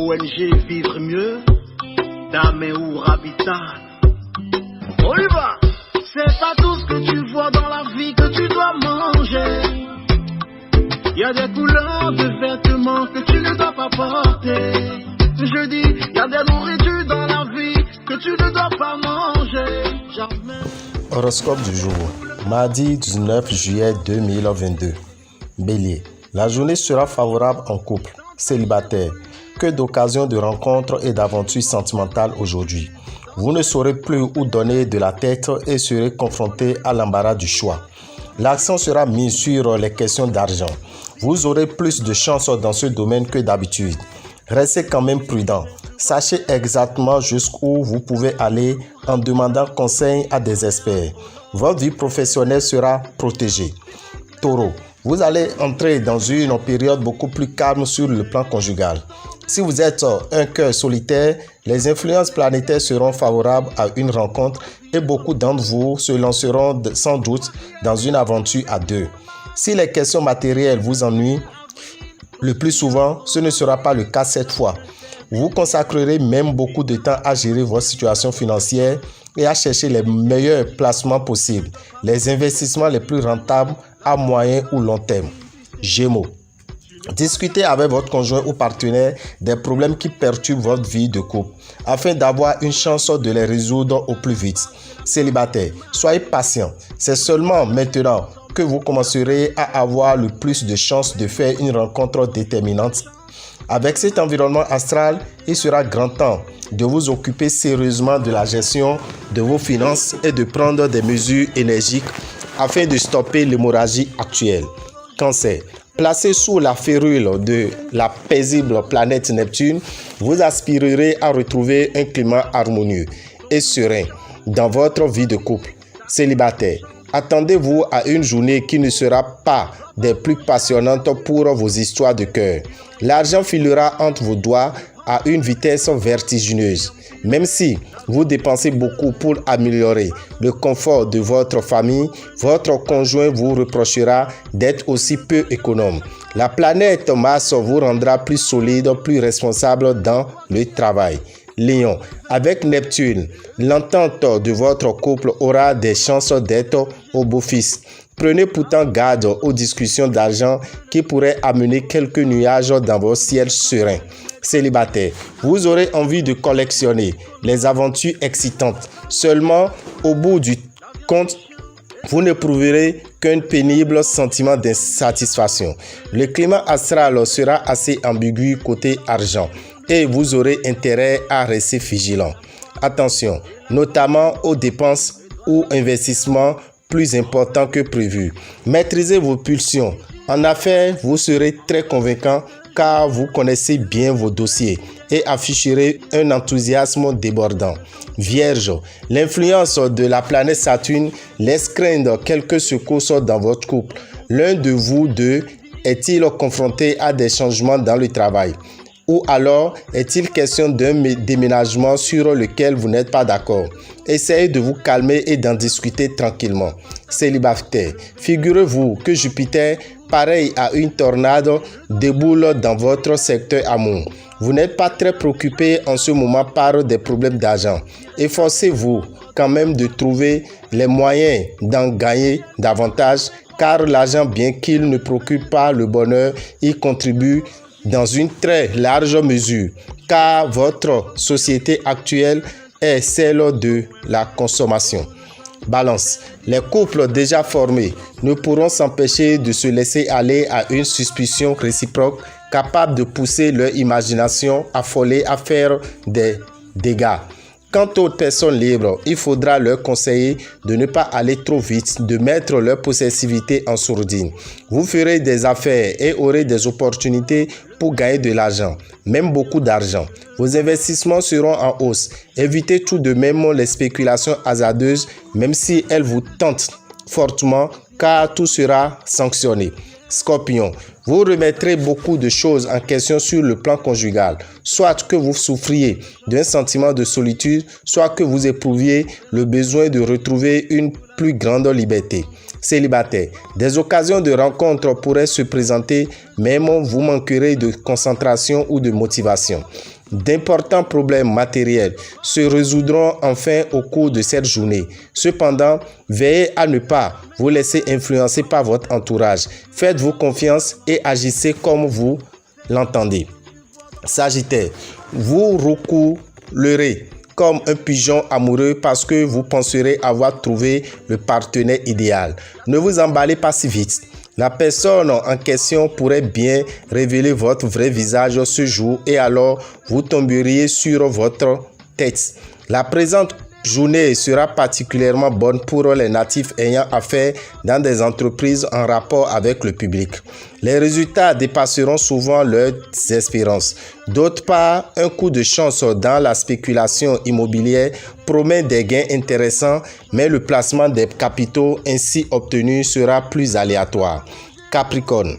ONG Vivre Mieux, Dame ou Habitat. On y va. C'est pas tout ce que tu vois dans la vie que tu dois manger. Il y a des couleurs de vêtements que tu ne dois pas porter. Je dis, il y a des nourritures dans la vie que tu ne dois pas manger. Jamais. Horoscope du jour, mardi 19 juillet 2022. Bélier, la journée sera favorable en couple, célibataire. Que d'occasions de rencontres et d'aventures sentimentales aujourd'hui. Vous ne saurez plus où donner de la tête et serez confronté à l'embarras du choix. L'accent sera mis sur les questions d'argent. Vous aurez plus de chance dans ce domaine que d'habitude. Restez quand même prudent. Sachez exactement jusqu'où vous pouvez aller en demandant conseil à des experts. Votre vie professionnelle sera protégée. Taureau, vous allez entrer dans une période beaucoup plus calme sur le plan conjugal. Si vous êtes un cœur solitaire, les influences planétaires seront favorables à une rencontre et beaucoup d'entre vous se lanceront sans doute dans une aventure à deux. Si les questions matérielles vous ennuient, le plus souvent, ce ne sera pas le cas cette fois. Vous consacrerez même beaucoup de temps à gérer votre situation financière et à chercher les meilleurs placements possibles, les investissements les plus rentables à moyen ou long terme. Gémeaux. Discutez avec votre conjoint ou partenaire des problèmes qui perturbent votre vie de couple afin d'avoir une chance de les résoudre au plus vite. Célibataire, soyez patient. C'est seulement maintenant que vous commencerez à avoir le plus de chances de faire une rencontre déterminante. Avec cet environnement astral, il sera grand temps de vous occuper sérieusement de la gestion de vos finances et de prendre des mesures énergiques afin de stopper l'hémorragie actuelle. Cancer. Placé sous la férule de la paisible planète Neptune, vous aspirerez à retrouver un climat harmonieux et serein dans votre vie de couple. Célibataire, attendez-vous à une journée qui ne sera pas des plus passionnantes pour vos histoires de cœur. L'argent filera entre vos doigts à une vitesse vertigineuse. Même si vous dépensez beaucoup pour améliorer le confort de votre famille, votre conjoint vous reprochera d'être aussi peu économe. La planète Mars vous rendra plus solide, plus responsable dans le travail. Lion, avec Neptune, l'entente de votre couple aura des chances d'être au beau-fixe. Prenez pourtant garde aux discussions d'argent qui pourraient amener quelques nuages dans vos ciels sereins. Célibataire, vous aurez envie de collectionner les aventures excitantes. Seulement, au bout du compte, vous n'éprouverez qu'un pénible sentiment d'insatisfaction. Le climat astral sera assez ambigu côté argent et vous aurez intérêt à rester vigilant. Attention, notamment aux dépenses ou investissements plus importants que prévu. Maîtrisez vos pulsions. En affaires, vous serez très convaincant car vous connaissez bien vos dossiers et afficherez un enthousiasme débordant. Vierge, l'influence de la planète Saturne laisse craindre quelques secousses dans votre couple. L'un de vous deux est-il confronté à des changements dans le travail? Ou alors est-il question d'un déménagement sur lequel vous n'êtes pas d'accord? Essayez de vous calmer et d'en discuter tranquillement. Célibataire, figurez-vous que Jupiter, pareil à une tornade, déboule dans votre secteur amour. Vous n'êtes pas très préoccupé en ce moment par des problèmes d'argent. Efforcez-vous quand même de trouver les moyens d'en gagner davantage car l'argent, bien qu'il ne procure pas le bonheur, il contribue dans une très large mesure, car votre société actuelle est celle de la consommation. Balance. Les couples déjà formés ne pourront s'empêcher de se laisser aller à une suspicion réciproque capable de pousser leur imagination affolée à faire des dégâts. Quant aux personnes libres, il faudra leur conseiller de ne pas aller trop vite, de mettre leur possessivité en sourdine. Vous ferez des affaires et aurez des opportunités pour gagner de l'argent, même beaucoup d'argent. Vos investissements seront en hausse. Évitez tout de même les spéculations hasardeuses, même si elles vous tentent fortement, car tout sera sanctionné. Scorpion, vous remettrez beaucoup de choses en question sur le plan conjugal, soit que vous souffriez d'un sentiment de solitude, soit que vous éprouviez le besoin de retrouver une plus grande liberté. Célibataire, des occasions de rencontre pourraient se présenter, même vous manquerez de concentration ou de motivation. D'importants problèmes matériels se résoudront enfin au cours de cette journée. Cependant, veillez à ne pas vous laisser influencer par votre entourage. Faites-vous confiance et agissez comme vous l'entendez. Sagittaire, vous roucoulerez comme un pigeon amoureux parce que vous penserez avoir trouvé le partenaire idéal. Ne vous emballez pas si vite. La personne en question pourrait bien révéler votre vrai visage ce jour et alors vous tomberiez sur votre tête. La présente journée sera particulièrement bonne pour les natifs ayant affaire dans des entreprises en rapport avec le public. Les résultats dépasseront souvent leurs espérances. D'autre part, un coup de chance dans la spéculation immobilière promet des gains intéressants, mais le placement des capitaux ainsi obtenus sera plus aléatoire. Capricorne,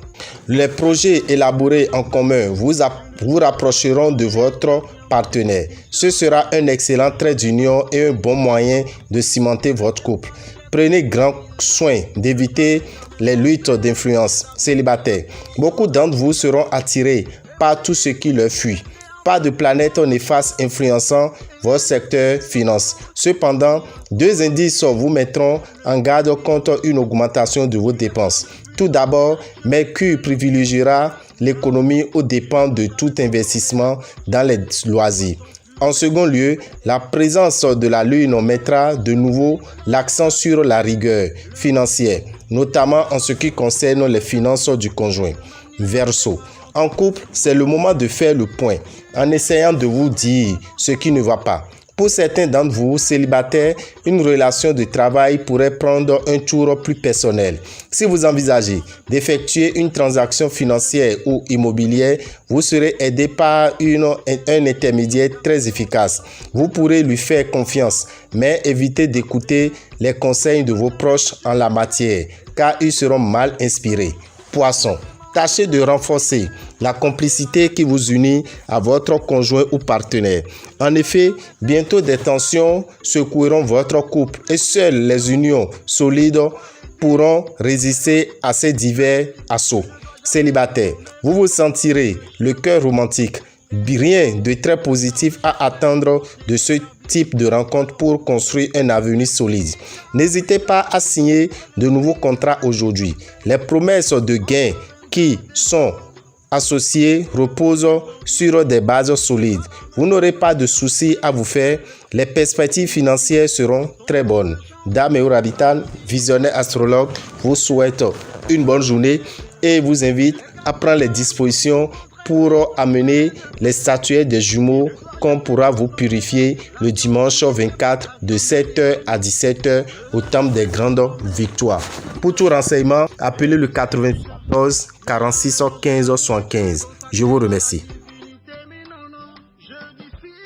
les projets élaborés en commun vous rapprocheront de votre partenaire. Ce sera un excellent trait d'union et un bon moyen de cimenter votre couple. Prenez grand soin d'éviter les luttes d'influence. Célibataire, beaucoup d'entre vous seront attirés par tout ce qui leur fuit. Pas de planète néfaste influençant votre secteur finance. Cependant, deux indices vous mettront en garde contre une augmentation de vos dépenses. Tout d'abord, Mercure privilégiera l'économie aux dépens de tout investissement dans les loisirs. En second lieu, la présence de la Lune mettra de nouveau l'accent sur la rigueur financière, notamment en ce qui concerne les finances du conjoint. Verseau, en couple, c'est le moment de faire le point en essayant de vous dire ce qui ne va pas. Pour certains d'entre vous, célibataires, une relation de travail pourrait prendre un tour plus personnel. Si vous envisagez d'effectuer une transaction financière ou immobilière, vous serez aidé par un intermédiaire très efficace. Vous pourrez lui faire confiance, mais évitez d'écouter les conseils de vos proches en la matière, car ils seront mal inspirés. Poisson, tâchez de renforcer la complicité qui vous unit à votre conjoint ou partenaire. En effet, bientôt des tensions secoueront votre couple et seules les unions solides pourront résister à ces divers assauts. Célibataire, vous vous sentirez le cœur romantique. Rien de très positif à attendre de ce type de rencontre pour construire un avenir solide. N'hésitez pas à signer de nouveaux contrats aujourd'hui. Les promesses de gains qui sont associés reposent sur des bases solides. Vous n'aurez pas de soucis à vous faire. Les perspectives financières seront très bonnes. Dame et Rabitan, visionnaire astrologue, vous souhaite une bonne journée et vous invite à prendre les dispositions pour amener les statuettes des jumeaux qu'on pourra vous purifier le dimanche 24 de 7h à 17h au temple des grandes victoires. Pour tout renseignement, appelez le 94 46 15 75. Je vous remercie.